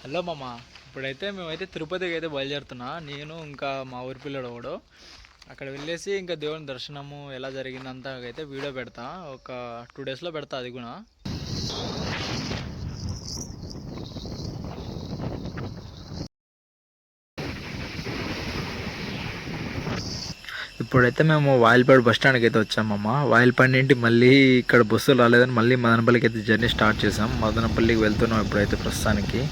Hello మామ. ఇప్పుడైతే మేమైతే తిరుపతికి అయితే బయలుదేరుతున్నా, నేను ఇంకా మా ఊరి పిల్లడు ఒకడు. అక్కడ వెళ్ళేసి ఇంకా దేవుని దర్శనము ఎలా జరిగిందంతా అయితే వీడియో పెడతా. ఒక 2 డేస్లో పెడతా అది కూడా. ఇప్పుడైతే మేము వాయిల్పాడు బస్ స్టాండ్కి అయితే వచ్చామమ్మ. వాయిల్పాడు నుండి మళ్ళీ ఇక్కడ బస్సులు రాలేదని మళ్ళీ మదనపల్లికి అయితే జర్నీ స్టార్ట్ చేసాం. మదనపల్లికి వెళ్తున్నాం ఇప్పుడైతే ప్రస్తుతానికి.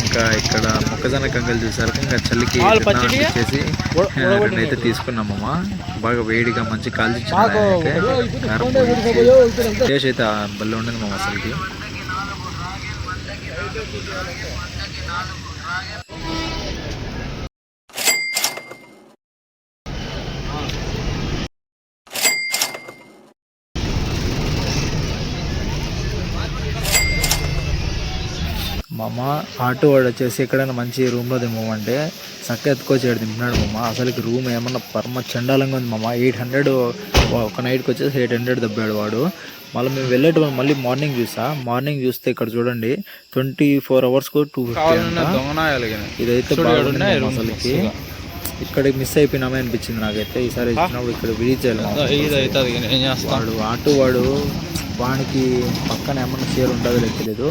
ఇంకా ఇక్కడ మొక్కజొన్న కంకలు చూసారు. ఇంకా చలికి వచ్చేసి రెండైతే తీసుకున్నామమ్మా. బాగా వేడిగా మంచి కాల్చి టేస్ట్ అయితే బల్ల ఉండదు మామ అసలుకి. మామ ఆటో వాడు వచ్చేసి ఎక్కడైనా మంచి రూమ్లో దింపమంటే చక్క ఎత్తుకొచ్చి దింపినాడు మామ. అసలుకి రూమ్ ఏమన్నా పరమ చండాలంగా ఉంది మామ. 800 ఒక నైట్కి వచ్చేసి 800 దబ్బాడు వాడు. మళ్ళీ మేము వెళ్ళేటప్పుడు మళ్ళీ మార్నింగ్ చూస్తే ఇక్కడ చూడండి 24 అవర్స్కు 250. ఇదైతే అసలుకి ఇక్కడ మిస్ అయిపోయినామే అనిపించింది నాకైతే. ఈసారి ఇచ్చినప్పుడు ఇక్కడ రీచ్ అయ్యాడు ఆటో వాడు. వానికి పక్కన ఏమన్నా షేర్ ఉండదో తెలియదు.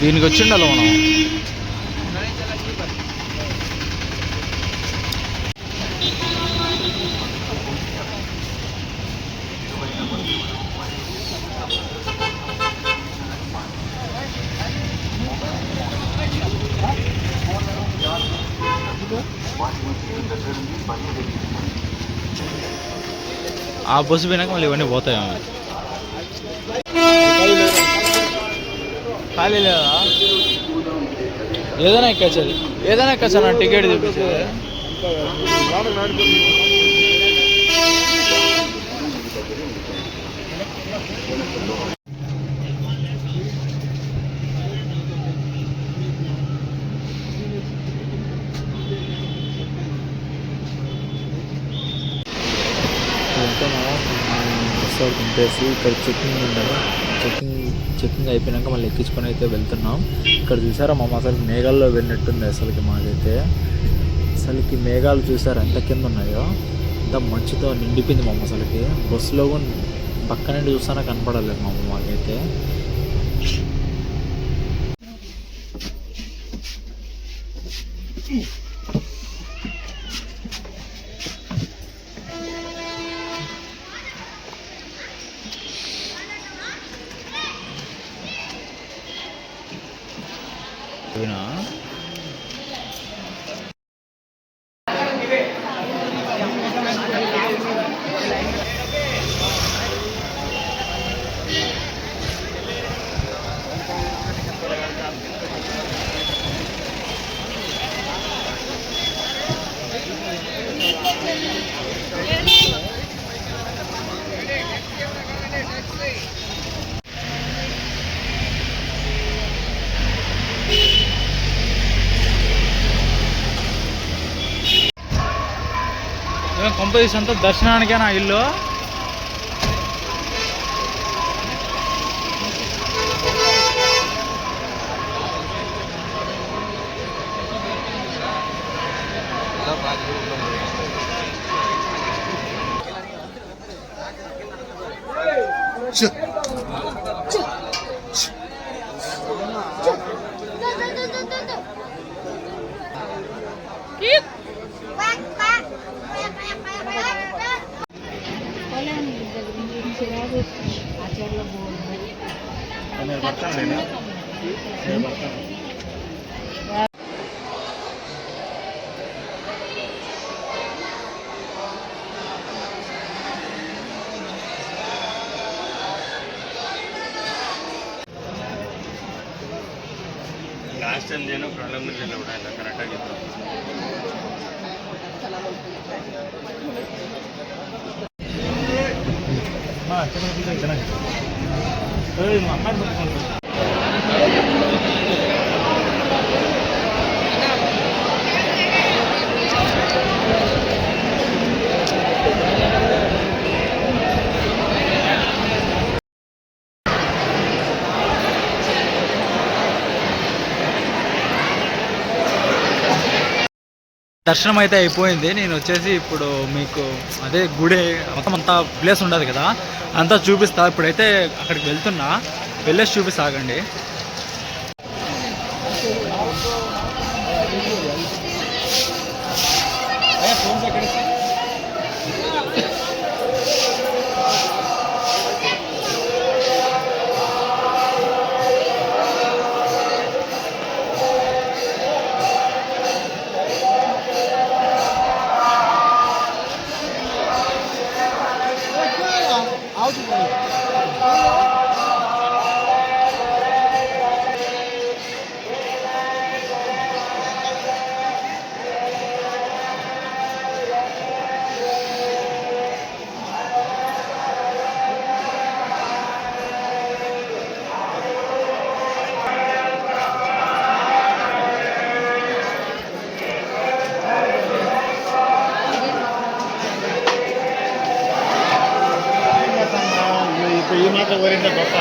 దీనికి వచ్చిండాలి మనం. ఆ బస్సు పోయినాక మళ్ళీ ఇవన్నీ పోతాయేమో. ఖాళీ లేదా? ఏదైనా ఎక్కచ్చు నా టికెట్ చూపించేది. బస్సు దింపేసి ఇక్కడ చెక్కింగ్ ఉందని చెక్కింగ్ అయిపోయినాక మళ్ళీ ఎక్కించుకొని అయితే వెళ్తున్నాం. ఇక్కడ చూసారా మా అసలు మేఘాల్లో వెళ్ళినట్టుంది. అసలుకి మాకైతే అసలుకి మేఘాలు చూసారా ఎంత కింద ఉన్నాయో. అంత మంచుతో నిండిపోయింది మా అసలుకి. బస్సులో పక్క నుండి చూస్తానా కనపడలేదు మా మాకైతే. కొంపదీసి అంతా దర్శనానికే నా ఇల్లు. ಲಾಸ್ಟ್ ಟೈಮ್ ಏನೋ ಪ್ರಾಬ್ಲಮ್ ಇರಲಿಲ್ಲ ಬಿಡ, ಎಲ್ಲ ಕರೆಕ್ಟಾಗಿತ್ತು. దర్శనం అయితే అయిపోయింది. నేను వచ్చేసి ఇప్పుడు మీకు అదే గుడి మొత్తం అంతా ప్లేస్ ఉండదు కదా, అంతా చూపిస్తా. ఇప్పుడైతే అక్కడికి వెళ్తున్నా, వెళ్ళేసి చూపిస్తా ఆగండి. ఈ మాత్రం కోరిందా గొప్ప.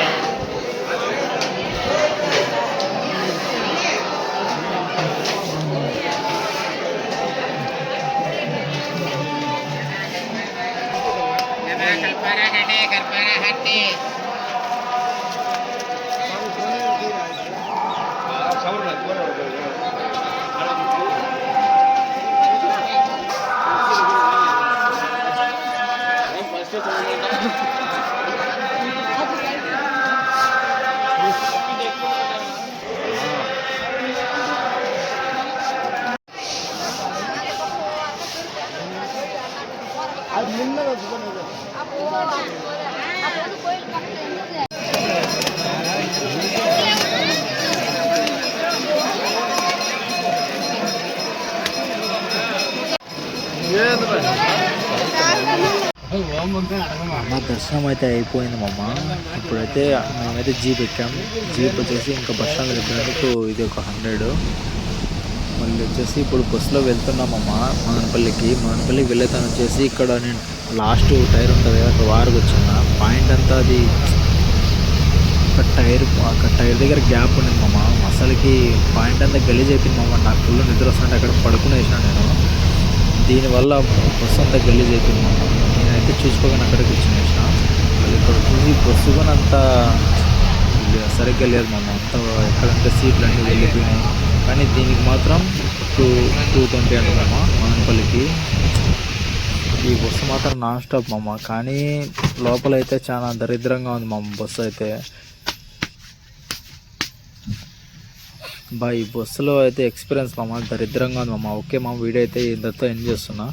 అది నిన్న మా దర్శనం అయితే అయిపోయింది మామ. ఇప్పుడైతే మేమైతే జీప్ ఎక్కాం. జీప్ వచ్చేసి ఇంకా బస్ స్టాండ్ దగ్గరకు ఇది ఒక 100. మళ్ళీ వచ్చేసి ఇప్పుడు బస్సులో వెళ్తున్నామమ్మ మదనపల్లికి. మదనపల్లికి వెళ్ళేతాను వచ్చేసి ఇక్కడ నేను లాస్ట్ టైర్ ఉంటుంది కదా, అక్కడ వారికి వచ్చిన పాయింట్ అంతా అది ఒక టైర్ దగ్గర గ్యాప్ ఉండింది మామ. అసలుకి పాయింట్ అంతా గలీజ్ అయిపోయింది మామ. నాకు ఫుల్ నిద్ర వస్తుంటే అక్కడ పడుకునేసిన నేను. దీనివల్ల బస్సు అంతా గలీజ్ అయిపోయింది మామ. నేనైతే చూసుకోగానే అక్కడికి వచ్చినేసిన. మళ్ళీ ఇక్కడ చూసి బస్సు కూడా అంత సరిగ్గా లేదు మామ. అంత ఎక్కడంటే సీట్లు అన్నీ వెళ్ళిపోయినాయి. కానీ దీనికి మాత్రం 220 అంటున్నామా మదనపల్లికి. ఈ బస్సు మాత్రం నాన్ స్టాప్ మామ. కానీ లోపలైతే చాలా దరిద్రంగా ఉంది మామ బస్సు అయితే. ఈ బస్సులో అయితే ఎక్స్పీరియన్స్ మామ దరిద్రంగా ఉంది మామ. ఓకే మామ, వీడియో అయితే ఇంతతో ఎండ్ చేస్తున్నా.